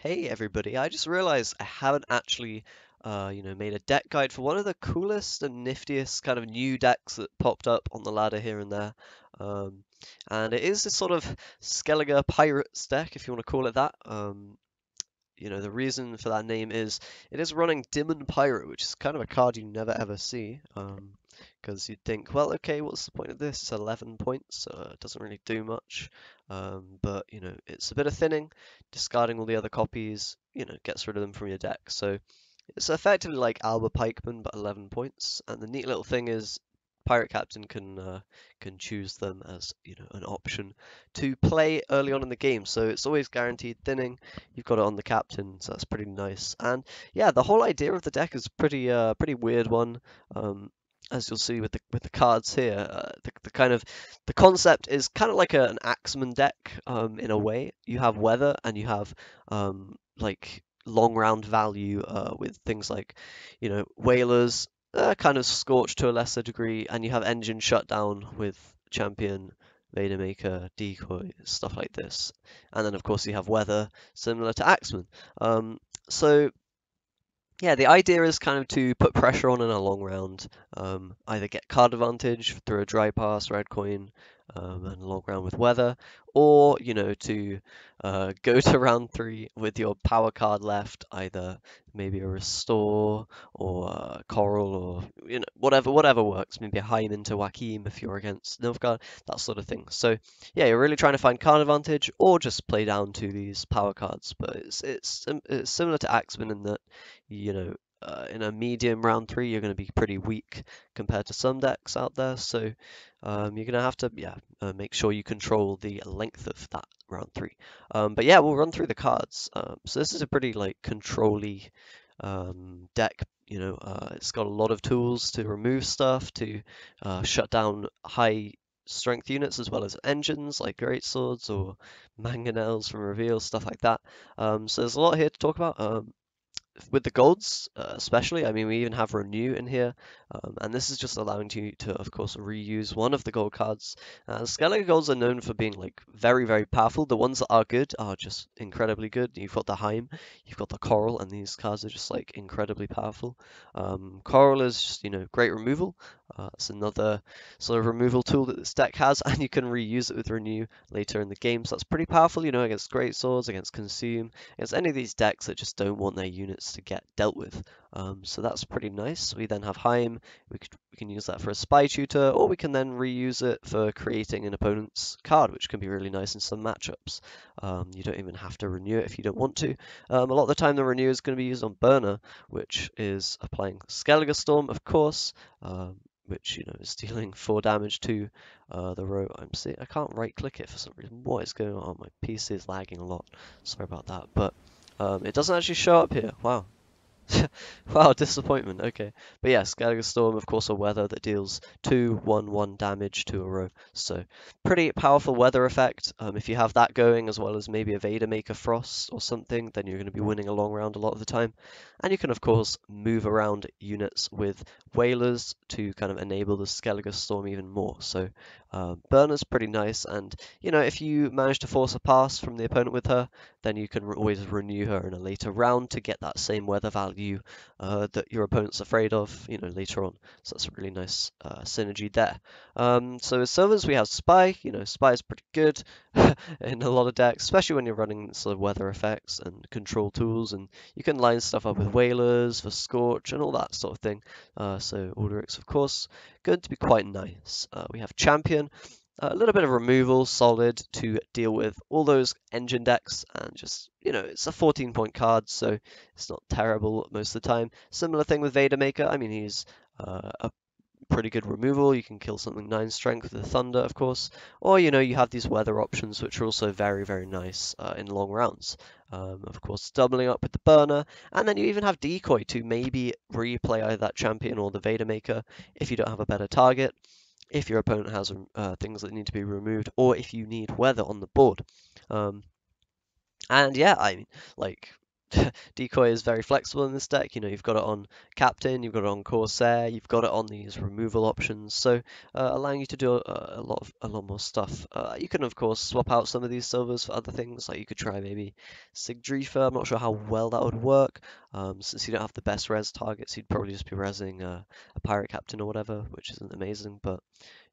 Hey everybody, I just realized I haven't actually made a deck guide for one of the coolest and niftiest kind of new decks that popped up on the ladder here and there. Um, and it is this sort of Skellige Pirates deck, if you want to call it that. The reason for that name is it is running Demon Pirate, which is kind of a card you never ever see. Because you'd think, well, okay, what's the point of this? It's 11 points, it doesn't really do much. But it's a bit of thinning, discarding all the other copies, gets rid of them from your deck. So it's effectively like Alba Pikeman, but 11 points. And the neat little thing is Pirate Captain can choose them as an option to play early on in the game. So it's always guaranteed thinning. You've got it on the captain, so that's pretty nice. And yeah, the whole idea of the deck is pretty weird one. As you'll see with the cards here, the concept is kind of like an Axeman deck in a way. You have weather and you have like long round value with things like whalers, kind of scorched to a lesser degree, and you have engine shutdown with champion, Vader Maker, decoy, stuff like this, and then of course you have weather similar to Axeman. So yeah, the idea is kind of to put pressure on in a long round, either get card advantage through a dry pass, red coin, and a long round with weather, or to go to round three with your power card left, either maybe a restore or a coral or whatever works. Maybe a Hyman to Joachim if you're against Nilfgaard, that sort of thing. So yeah, you're really trying to find card advantage or just play down to these power cards, but it's similar to Axeman in that in a medium round three, you're going to be pretty weak compared to some decks out there. So you're going to have to, make sure you control the length of that round three. But yeah, we'll run through the cards. So this is a pretty like control-y deck. It's got a lot of tools to remove stuff, to shut down high strength units as well as engines like great swords or mangonels from reveal, stuff like that. So there's a lot here to talk about. With the golds, especially, I mean, we even have renew in here, and this is just allowing you to, of course, reuse one of the gold cards. Skellige golds are known for being like very powerful. The ones that are good are just incredibly good. You've got the Heim, you've got the Coral, and these cards are just like incredibly powerful. Coral is just great removal. It's another sort of removal tool that this deck has, and you can reuse it with renew later in the game. So that's pretty powerful, against great swords, against consume, against any of these decks that just don't want their units to get dealt with. So that's pretty nice. We then have Heim. We can use that for a spy tutor, or we can then reuse it for creating an opponent's card, which can be really nice in some matchups. You don't even have to renew it if you don't want to. A lot of the time the renew is going to be used on Burner, which is applying Skellige Storm, of course, which is dealing 4 damage to the row. I can't right click it for some reason. What is going on? My PC is lagging a lot. Sorry about that, but it doesn't actually show up here. Wow. Wow, disappointment. Okay. But yeah, Skellige Storm, of course, a weather that deals 2/1/1 damage to a row. So pretty powerful weather effect. If you have that going, as well as maybe a Vader Maker Frost or something, then you're going to be winning a long round a lot of the time. And you can, of course, move around units with Whalers to kind of enable the Skellige Storm even more. So Burner's pretty nice, and if you manage to force a pass from the opponent with her, then you can always renew her in a later round to get that same weather value that your opponent's afraid of, later on. So that's a really nice synergy there. So as silvers, we have Spy. Spy is pretty good in a lot of decks, especially when you're running sort of weather effects and control tools, and you can line stuff up with Whalers for Scorch and all that sort of thing. So Orderix, of course, going to be quite nice. We have Champion. A little bit of removal, solid, to deal with all those engine decks, and just, it's a 14-point card, so it's not terrible most of the time. Similar thing with Vader Maker. I mean, he's a pretty good removal. You can kill something 9 strength with the Thunder, of course. Or, you have these weather options, which are also very nice in long rounds. Of course, doubling up with the Burner. And then you even have Decoy to maybe replay either that Champion or the Vader Maker if you don't have a better target, if your opponent has things that need to be removed, or if you need weather on the board. And yeah, I mean, like, Decoy is very flexible in this deck. You know, you've got it on Captain, you've got it on Corsair, you've got it on these removal options, so allowing you to do a lot more stuff. You can of course swap out some of these silvers for other things, like you could try maybe Sigdrifa. I'm not sure how well that would work, since you don't have the best res targets. You'd probably just be resing a Pirate Captain or whatever, which isn't amazing, but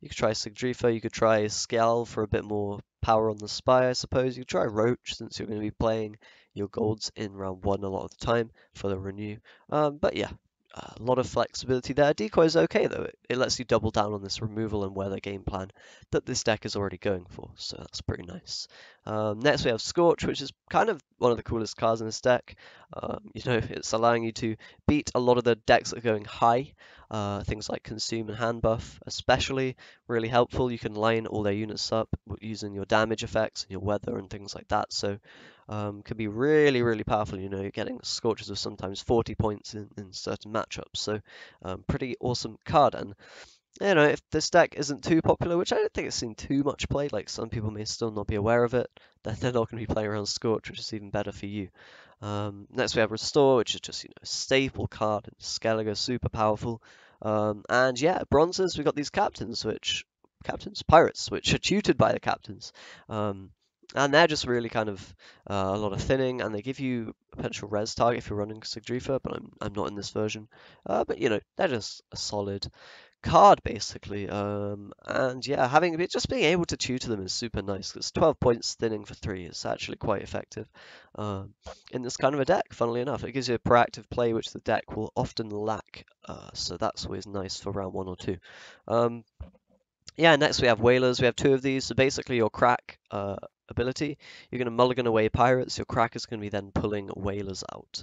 you could try Sigdrifa, you could try Scal for a bit more power on the spy, I suppose. You could try Roach, since you're going to be playing your golds in round 1 a lot of the time for the renew. But yeah, a lot of flexibility there. Decoy is okay though. It lets you double down on this removal and weather game plan that this deck is already going for, so that's pretty nice. Next we have Scorch, which is kind of one of the coolest cards in this deck. You know, it's allowing you to beat a lot of the decks that are going high. Things like Consume and Hand Buff, especially really helpful. You can line all their units up using your damage effects and your weather and things like that. So can be really, really powerful. You know, you're getting Scorches of sometimes 40 points in certain matchups. So pretty awesome card. And you know, if this deck isn't too popular, which I don't think it's seen too much played, like some people may still not be aware of it, then they're not going to be playing around Scorch, which is even better for you. Next we have Restore, which is just, you know, a staple card in Skellige, super powerful. And yeah, bronzes, we've got these captains, pirates, which are tutored by the captains. And they're just really kind of a lot of thinning, and they give you a potential res target if you're running Sigdrifa, but I'm not in this version. But you know, they're just a solid card basically. And yeah, just being able to tutor them is super nice because 12 points thinning for 3 is actually quite effective in this kind of a deck. Funnily enough, it gives you a proactive play which the deck will often lack, so that's always nice for round 1 or 2. Yeah, next we have Whalers. We have 2 of these. So basically your Crach ability, you're going to mulligan away pirates. Your Crach is going to be then pulling Whalers out,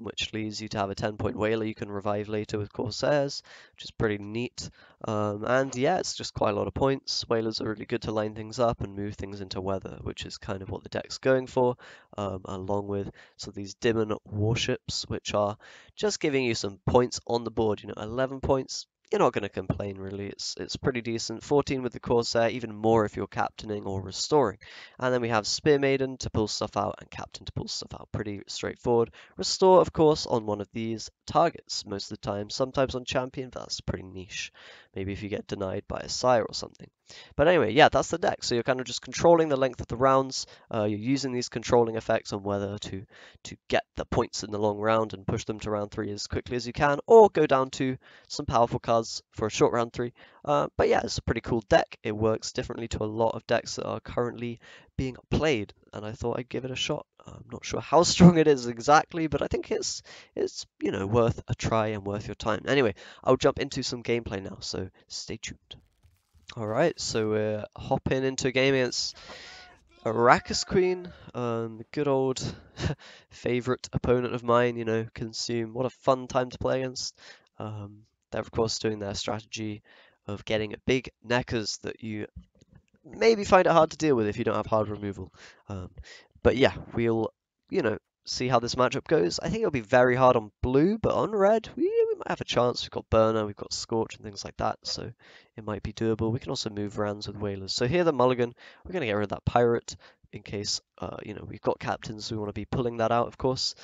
which leads you to have a 10-point Whaler you can revive later with Corsairs, which is pretty neat. And yeah, it's just quite a lot of points. Whalers are really good to line things up and move things into weather, which is kind of what the deck's going for, along with these Demon warships, which are just giving you some points on the board. You know, 11 points, you're not going to complain really. It's pretty decent. 14 with the Corsair, even more if you're captaining or restoring. And then we have Spear Maiden to pull stuff out and Captain to pull stuff out. Pretty straightforward. Restore, of course, on one of these targets most of the time. Sometimes on Champion, but that's pretty niche. Maybe if you get denied by a Sire or something. But anyway, yeah, that's the deck. So you're kind of just controlling the length of the rounds. You're using these controlling effects on whether to get the points in the long round and push them to round 3 as quickly as you can, or go down to some powerful cards for a short round 3. But yeah, it's a pretty cool deck. It works differently to a lot of decks that are currently being played, and I thought I'd give it a shot. I'm not sure how strong it is exactly, but I think it's you know, worth a try and worth your time. Anyway, I'll jump into some gameplay now, so stay tuned. Alright, so we're hopping into a game against Arrakis Queen, good old favorite opponent of mine, you know, Consume. What a fun time to play against. They're of course doing their strategy of getting big neckers that you maybe find it hard to deal with if you don't have hard removal. But yeah, we'll, you know, see how this matchup goes. I think it'll be very hard on blue, but on red, we might have a chance. We've got Burner, we've got Scorch and things like that, so it might be doable. We can also move rounds with Whalers. So here the mulligan, we're going to get rid of that pirate in case, you know, we've got captains, so we want to be pulling that out, of course.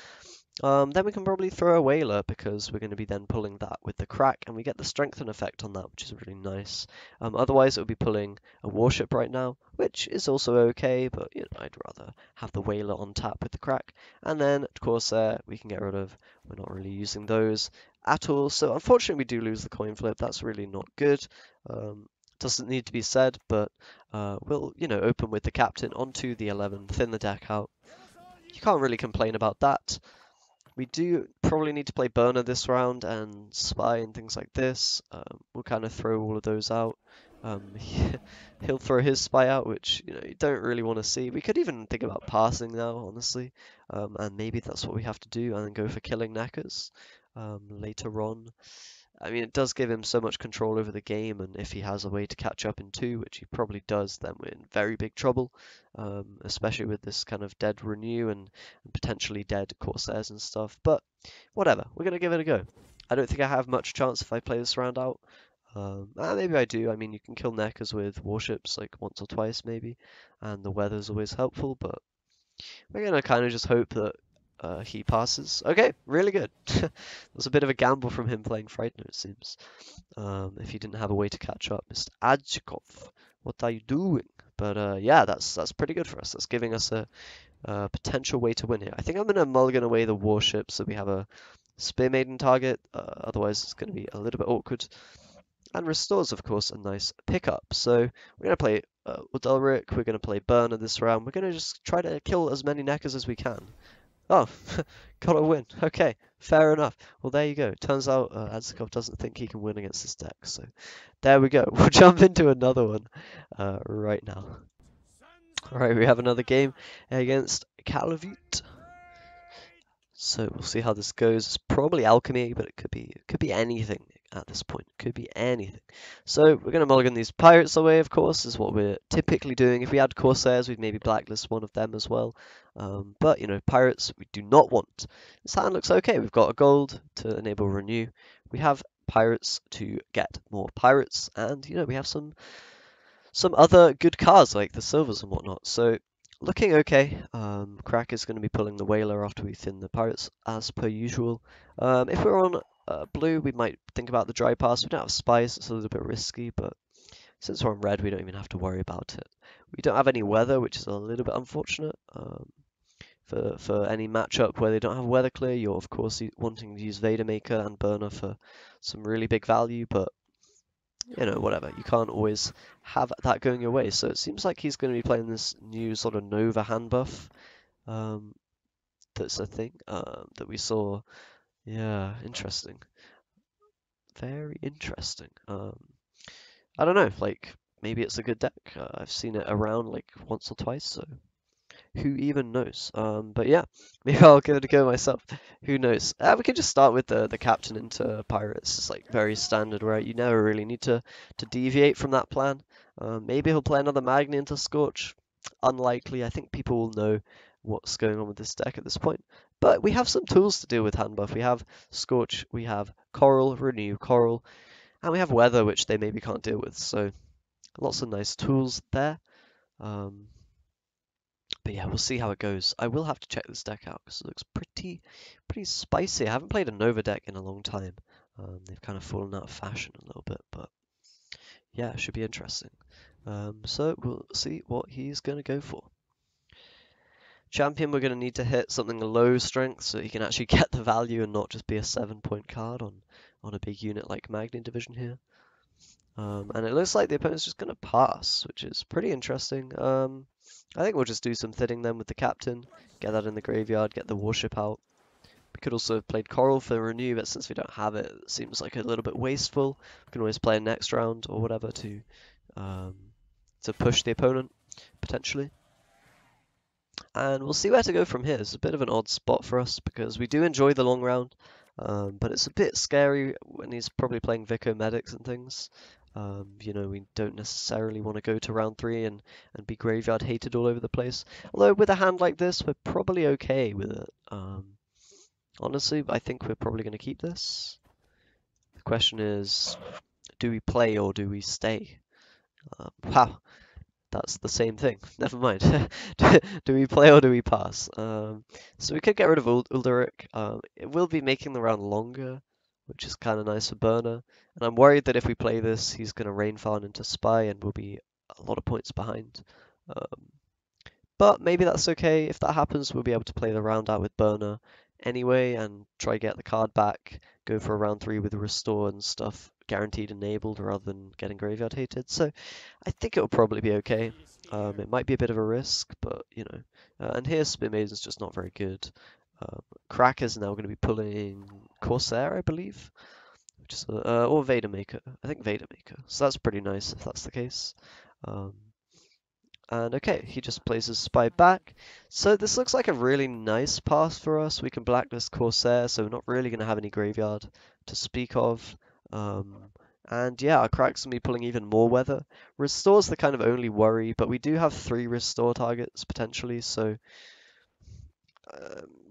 Then we can probably throw a Whaler because we're going to be then pulling that with the Crach, and we get the strengthen effect on that, which is really nice. Otherwise, it would be pulling a warship right now, which is also okay, but you know, I'd rather have the Whaler on tap with the Crach. And then, of course, we can get rid of. We're not really using those at all, so unfortunately, we do lose the coin flip. That's really not good. Doesn't need to be said, but we'll, you know, open with the captain onto the 11, thin the deck out. You can't really complain about that. We do probably need to play Burner this round and Spy and things like this. We'll kind of throw all of those out. He'll throw his Spy out, which, you know, you don't really want to see. We could even think about passing now, honestly. And maybe that's what we have to do, and then go for killing Knackers later on. I mean, it does give him so much control over the game, and if he has a way to catch up in 2, which he probably does, then we're in very big trouble, especially with this kind of dead Renew and potentially dead Corsairs and stuff. But whatever, we're going to give it a go. I don't think I have much chance if I play this round out. Maybe I do. I mean, you can kill Neckers with warships like once or twice maybe, and the weather's always helpful, but we're going to kind of just hope that he passes. Okay, really good. It was a bit of a gamble from him playing Frightener, it seems. If he didn't have a way to catch up. Mr. Adjikov, what are you doing? But yeah, that's pretty good for us. That's giving us a potential way to win here. I think I'm going to mulligan away the warship so we have a Spear Maiden target. Otherwise, it's going to be a little bit awkward. And restores, of course, a nice pickup. So we're going to play Udalric. We're going to play Burner this round. We're going to just try to kill as many Neckers as we can. Oh, got a win. Okay, fair enough. Well, there you go. Turns out Adzikov doesn't think he can win against this deck. So there we go. We'll jump into another one right now. Alright, we have another game against Calavute. So we'll see how this goes. It's probably alchemy, but it could be anything at this point. It could be anything. So we're going to mulligan these pirates away, of course, is what we're typically doing. If we had corsairs, we'd maybe blacklist one of them as well. But you know, pirates we do not want. This hand looks okay. We've got a gold to enable renew. We have pirates to get more pirates, and you know we have some other good cards like the silvers and whatnot. So looking okay. Crach is going to be pulling the whaler after we thin the pirates as per usual. If we're on blue, we might think about the dry pass. We don't have spice, it's a little bit risky, but since we're on red, we don't even have to worry about it. We don't have any weather, which is a little bit unfortunate. For any matchup where they don't have weather clear, you're of course wanting to use Vader Maker and Burner for some really big value, but you know, whatever. You can't always have that going your way. So it seems like he's going to be playing this new sort of Nova hand buff. That's a thing that we saw. Yeah, interesting. Very interesting. I don't know. Like maybe it's a good deck. I've seen it around like once or twice, so who even knows? But yeah, maybe I'll give it a go myself. Who knows? We can just start with the captain into pirates. It's like very standard, right? You never really need to deviate from that plan. Maybe he'll play another Magni into Scorch. Unlikely. I think people will know what's going on with this deck at this point. But we have some tools to deal with hand buff. We have Scorch, we have Coral, Renew, Coral, and we have Weather, which they maybe can't deal with. So lots of nice tools there. But yeah, we'll see how it goes. I will have to check this deck out because it looks pretty spicy. I haven't played a Nova deck in a long time. They've kind of fallen out of fashion a little bit, but yeah, it should be interesting. So we'll see what he's going to go for. Champion, we're going to need to hit something low strength so he can actually get the value and not just be a 7-point card on a big unit like Magni Division here. And it looks like the opponent's just going to pass, which is pretty interesting. I think we'll just do some thinning then with the captain, get that in the graveyard, get the warship out. We could also have played Coral for Renew, but since we don't have it, it seems like a little bit wasteful. We can always play a next round or whatever to push the opponent, potentially. And we'll see where to go from here. It's a bit of an odd spot for us because we do enjoy the long round, but it's a bit scary when he's probably playing Vico Medics and things. You know, we don't necessarily want to go to round 3 and be graveyard hated all over the place. Although with a hand like this, we're probably okay with it. Honestly, I think we're probably going to keep this. The question is, do we play or do we stay? Wow, that's the same thing. Never mind. Do we play or do we pass? So we could get rid of Ulderic. It will be making the round longer, which is kind of nice for Burner. And I'm worried that if we play this, he's going to rain farm into Spy and we'll be a lot of points behind. But maybe that's okay. If that happens, we'll be able to play the round out with Burner anyway and try get the card back, go for a round 3 with Restore and stuff guaranteed enabled rather than getting graveyard hated. So I think it'll probably be okay. It might be a bit of a risk, but you know. And here Spear Maiden's just not very good. Crach is now going to be pulling Corsair, I believe, which is or Vader Maker. I think Vader Maker. So that's pretty nice if that's the case. And okay, he just plays his Spy back. So this looks like a really nice pass for us. We can blacklist Corsair, so we're not really going to have any graveyard to speak of. And yeah, our Crach's going to be pulling even more weather. Restore's the kind of only worry, but we do have 3 restore targets potentially, so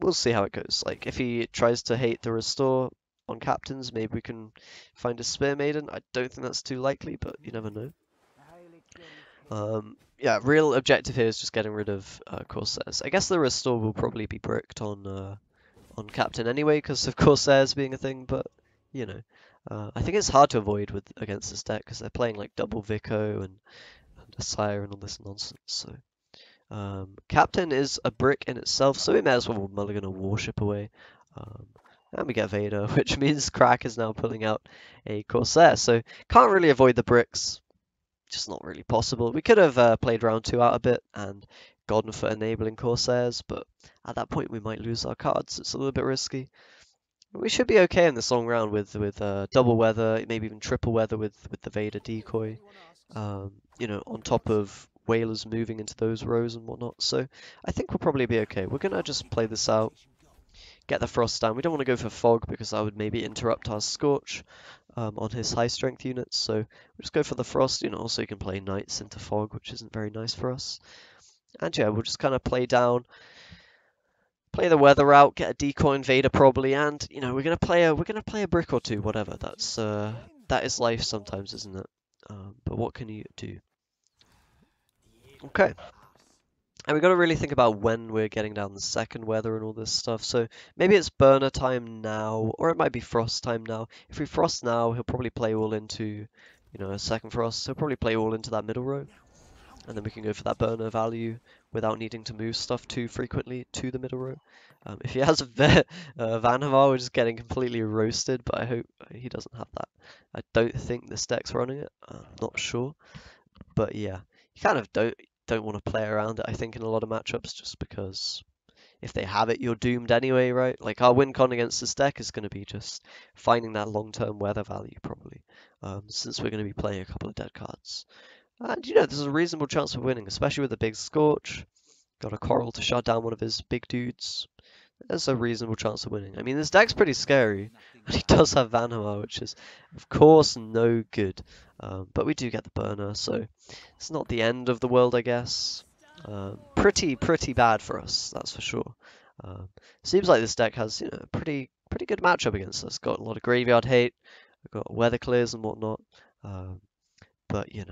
we'll see how it goes. Like, if he tries to hate the restore on captains, maybe we can find a Spear Maiden. I don't think that's too likely, but you never know. Yeah, real objective here is just getting rid of Corsairs. I guess the restore will probably be bricked on Captain anyway, because of Corsairs being a thing, but you know, I think it's hard to avoid with against this deck because they're playing like double Vico and a Sire and all this nonsense. So Captain is a brick in itself, so we may as well mulligan a Warship away. Um, and we get Vader, which means Crach is now pulling out a Corsair, so can't really avoid the bricks. Just not really possible. We could have played round 2 out a bit and gone for enabling Corsairs, but at that point we might lose our cards. It's a little bit risky. We should be okay in this long round with double weather, maybe even triple weather with the Vader decoy. You know, on top of whalers moving into those rows and whatnot. So I think we'll probably be okay. We're gonna just play this out, get the frost down. We don't want to go for fog because that would maybe interrupt our scorch on his high strength units. So we'll just go for the frost. You know, also you can play knights into fog, which isn't very nice for us. And yeah, we'll just kind of play down, play the weather out, get a decoy invader probably, and you know we're gonna play a brick or two, whatever. That is life sometimes, isn't it? But what can you do? Okay. And we've got to really think about when we're getting down the second weather and all this stuff. So maybe it's burner time now, or it might be frost time now. If we frost now, he'll probably play all into, you know, a second frost. He'll probably play all into that middle row. And then we can go for that burner value without needing to move stuff too frequently to the middle row. If he has a Vanhavar, we're just getting completely roasted, but I hope he doesn't have that. I don't think this deck's running it. I'm not sure. But yeah, you kind of don't want to play around it, I think, in a lot of matchups, just because if they have it, you're doomed anyway, right? Like our win con against this deck is going to be just finding that long-term weather value, probably, since we're going to be playing a couple of dead cards. And you know, there's a reasonable chance of winning, especially with the big Scorch. Got a Coral to shut down one of his big dudes. There's a reasonable chance of winning. I mean, this deck's pretty scary, and he does have Vanhamar, which is, of course, no good. But we do get the burner, so it's not the end of the world, I guess. Pretty bad for us, that's for sure. Seems like this deck has, you know, a pretty good matchup against us. Got a lot of graveyard hate, we've got weather clears and whatnot. But you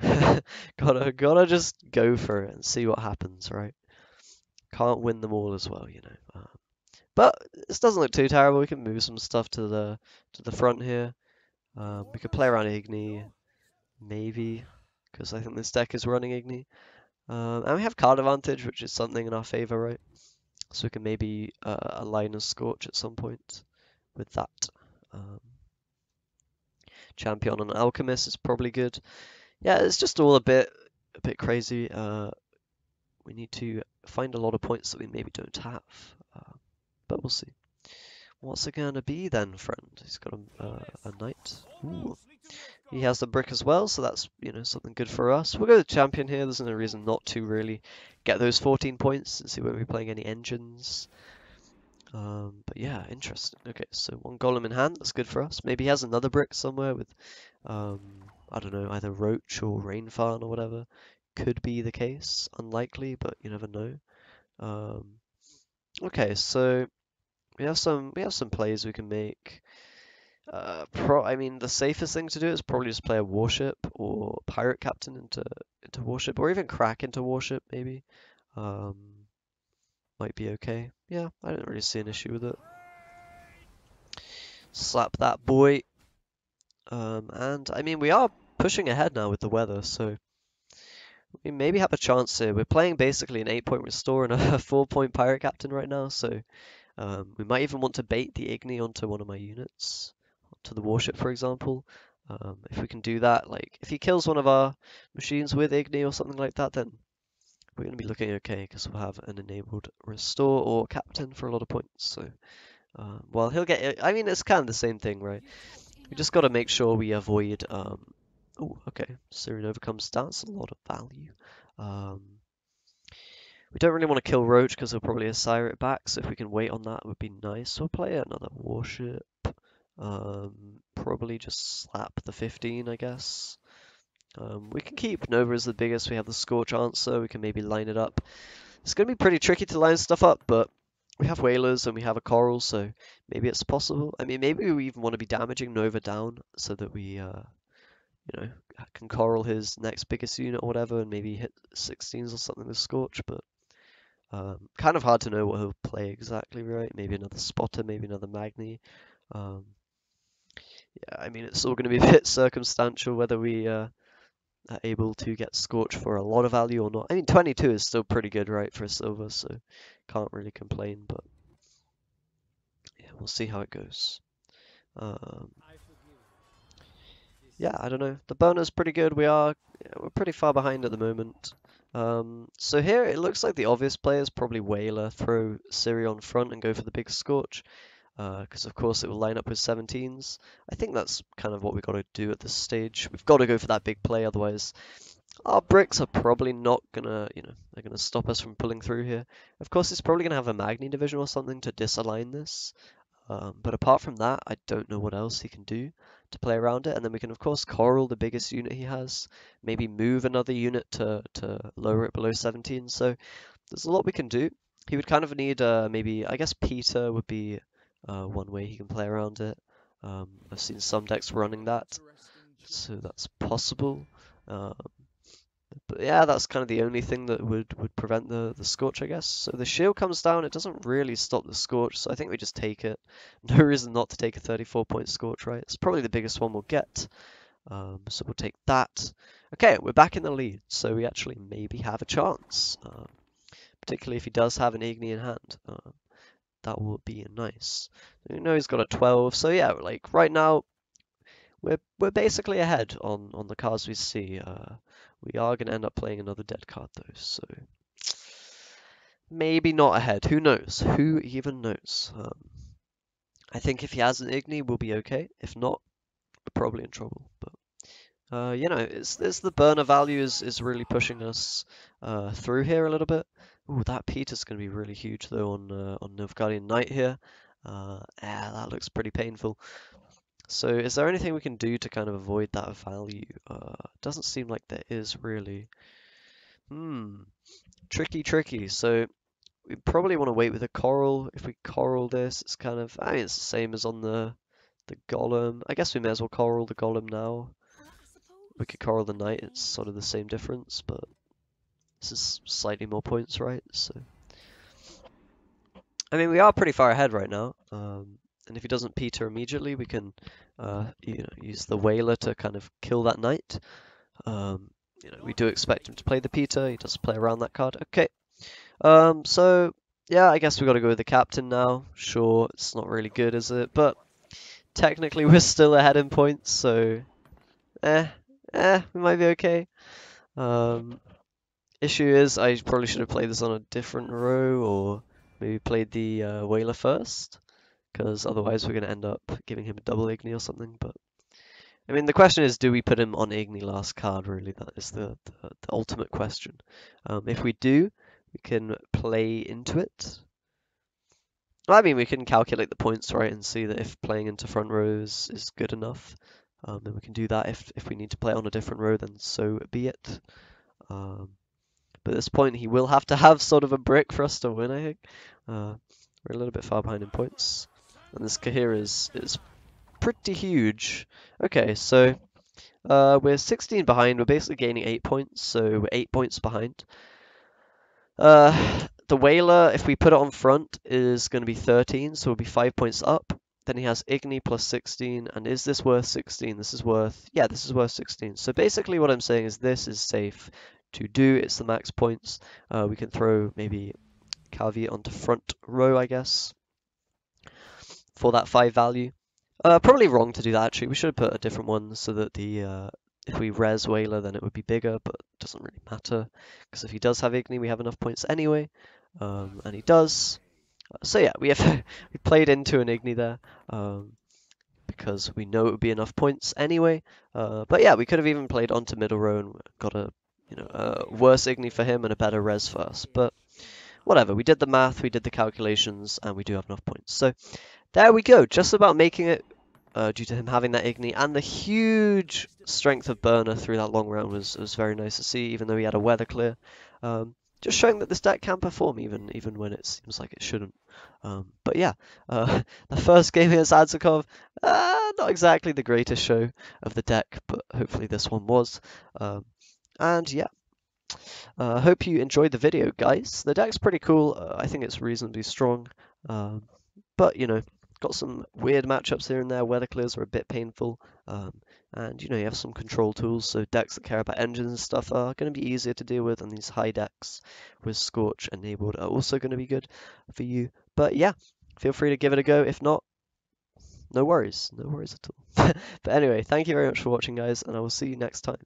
know, gotta just go for it and see what happens, right? Can't win them all as well, you know. But this doesn't look too terrible. We can move some stuff to the front here. We could play around Igni, maybe, because I think this deck is running Igni. And we have card advantage, which is something in our favor, right? So we can maybe align a Scorch at some point with that. Champion on Alchemist is probably good. Yeah, it's just all a bit crazy. We need to find a lot of points that we maybe don't have, but we'll see. What's it gonna be then, friend? He's got a knight. Ooh. He has the brick as well, so that's, you know, something good for us. We'll go to champion here. There's no reason not to really get those 14 points and see whether we're playing any engines. But yeah, interesting. Okay, so one golem in hand. That's good for us. Maybe he has another brick somewhere with, I don't know, either Roach or Rainfarn or whatever. Could be the case. Unlikely, but you never know. Okay, so we have some plays we can make. I mean, the safest thing to do is probably just play a warship or pirate captain into warship, or even Crach into warship maybe. Might be okay. Yeah, I don't really see an issue with it. Slap that boy. And I mean, we are pushing ahead now with the weather, so we maybe have a chance here. We're playing basically an 8-point restore and a 4-point pirate captain right now, so we might even want to bait the Igni onto one of my units, to the warship, for example. If we can do that, like if he kills one of our machines with Igni or something like that, then we're going to be looking okay because we'll have an enabled restore or captain for a lot of points. So, well, he'll get. I mean, it's kind of the same thing, right? We just got to make sure we avoid. Oh, okay. Syrian overcomes. That's a lot of value. We don't really want to kill Roach because he'll probably Assire it back, so if we can wait on that, it would be nice. We'll play another warship. Probably just slap the 15, I guess. We can keep Nova as the biggest. We have the Scorch answer. We can maybe line it up. It's going to be pretty tricky to line stuff up, but we have Whalers and we have a Coral, so maybe it's possible. I mean, maybe we even want to be damaging Nova down so that we you know, can coral his next biggest unit or whatever, and maybe hit 16s or something with Scorch. But kind of hard to know what he'll play exactly, right? Maybe another spotter, maybe another Magni. Um, yeah, I mean, it's all going to be a bit circumstantial whether we are able to get Scorch for a lot of value or not. I mean, 22 is still pretty good, right, for a silver, so can't really complain. But yeah, we'll see how it goes. Um, yeah, I don't know. The boner's pretty good. We're pretty far behind at the moment. So here it looks like the obvious play is probably Whaler, throw Ciri on front and go for the big Scorch. Because of course it will line up with 17s. I think that's kind of what we've got to do at this stage. We've got to go for that big play, otherwise our bricks are probably not gonna, they're gonna stop us from pulling through here. Of course, it's probably gonna have a Magni division or something to disalign this. But apart from that, I don't know what else he can do to play around it. And then we can, of course, coral the biggest unit he has. Maybe move another unit to lower it below 17. So there's a lot we can do. He would kind of need, maybe, I guess Peter would be one way he can play around it. I've seen some decks running that, so that's possible. But yeah, that's kind of the only thing that would prevent the Scorch, I guess. So the shield comes down, it doesn't really stop the Scorch, so I think we just take it. No reason not to take a 34-point Scorch, right? It's probably the biggest one we'll get. So we'll take that. Okay, we're back in the lead, so we actually maybe have a chance. Particularly if he does have an Igni in hand. That will be nice. We know he's got a 12, so yeah, like right now, we're basically ahead on the cards we see. We are going to end up playing another dead card though, so maybe not ahead. Who knows? Who even knows? I think if he has an Igni, we'll be okay. If not, we're probably in trouble. But it's the burner value is really pushing us through here a little bit. Ooh, that Peter's going to be really huge though on Nilfgaardian Knight here. Yeah, that looks pretty painful. So is there anything we can do to kind of avoid that value? Doesn't seem like there is really. Tricky. So we probably want to wait with a coral. If we coral this, it's kind of, I mean, it's the same as on the golem. I guess we may as well coral the golem now. We could coral the knight, it's sort of the same difference, but this is slightly more points, right? So, I mean, we are pretty far ahead right now. And if he doesn't Peter immediately, we can, use the Whaler to kind of kill that knight. We do expect him to play the Peter. He does play around that card. Okay. So yeah, I guess we got to go with the captain now. Sure, it's not really good, is it? But technically, we're still ahead in points, so we might be okay. Issue is, I probably should have played this on a different row, or maybe played the Whaler first, because otherwise we're going to end up giving him a double Igni or something. But I mean, the question is, do we put him on Igni last card, really? That is the ultimate question. If we do, we can play into it. Well, I mean, we can calculate the points, right, and see that if playing into front rows is good enough, then we can do that. If we need to play on a different row, then so be it. But at this point, he will have to have sort of a brick for us to win, I think. We're a little bit far behind in points. And this Kahir is pretty huge. Okay, so we're 16 behind. We're basically gaining 8 points, so we're 8 points behind. The Whaler, if we put it on front, is going to be 13, so we'll be 5 points up. Then he has Igni plus 16, and is this worth 16? This is worth 16. So basically what I'm saying is this is safe to do. It's the max points. We can throw maybe Caveat onto front row, I guess, for that 5 value. Probably wrong to do that, actually. We should have put a different one so that the if we res Whaler, then it would be bigger, but it doesn't really matter, because if he does have Igni, we have enough points anyway, and he does. So yeah, we played into an Igni there, because we know it would be enough points anyway. But yeah, we could have even played onto middle row and got a worse Igni for him and a better res for us. But whatever, we did the math, we did the calculations, and we do have enough points. So there we go, just about making it. Due to him having that Igni, and the huge strength of burner through that long round was very nice to see, even though he had a weather clear. just showing that this deck can perform even when it seems like it shouldn't. But yeah, the first game against Adzakov, not exactly the greatest show of the deck, but hopefully this one was. And yeah, I hope you enjoyed the video, guys. The deck's pretty cool. I think it's reasonably strong. Um, but, got some weird matchups here and there. Weather clears are a bit painful. And, you have some control tools, so decks that care about engines and stuff are going to be easier to deal with, and these high decks with Scorch enabled are also going to be good for you. But yeah, feel free to give it a go. If not, no worries. No worries at all. But anyway, thank you very much for watching, guys, and I will see you next time.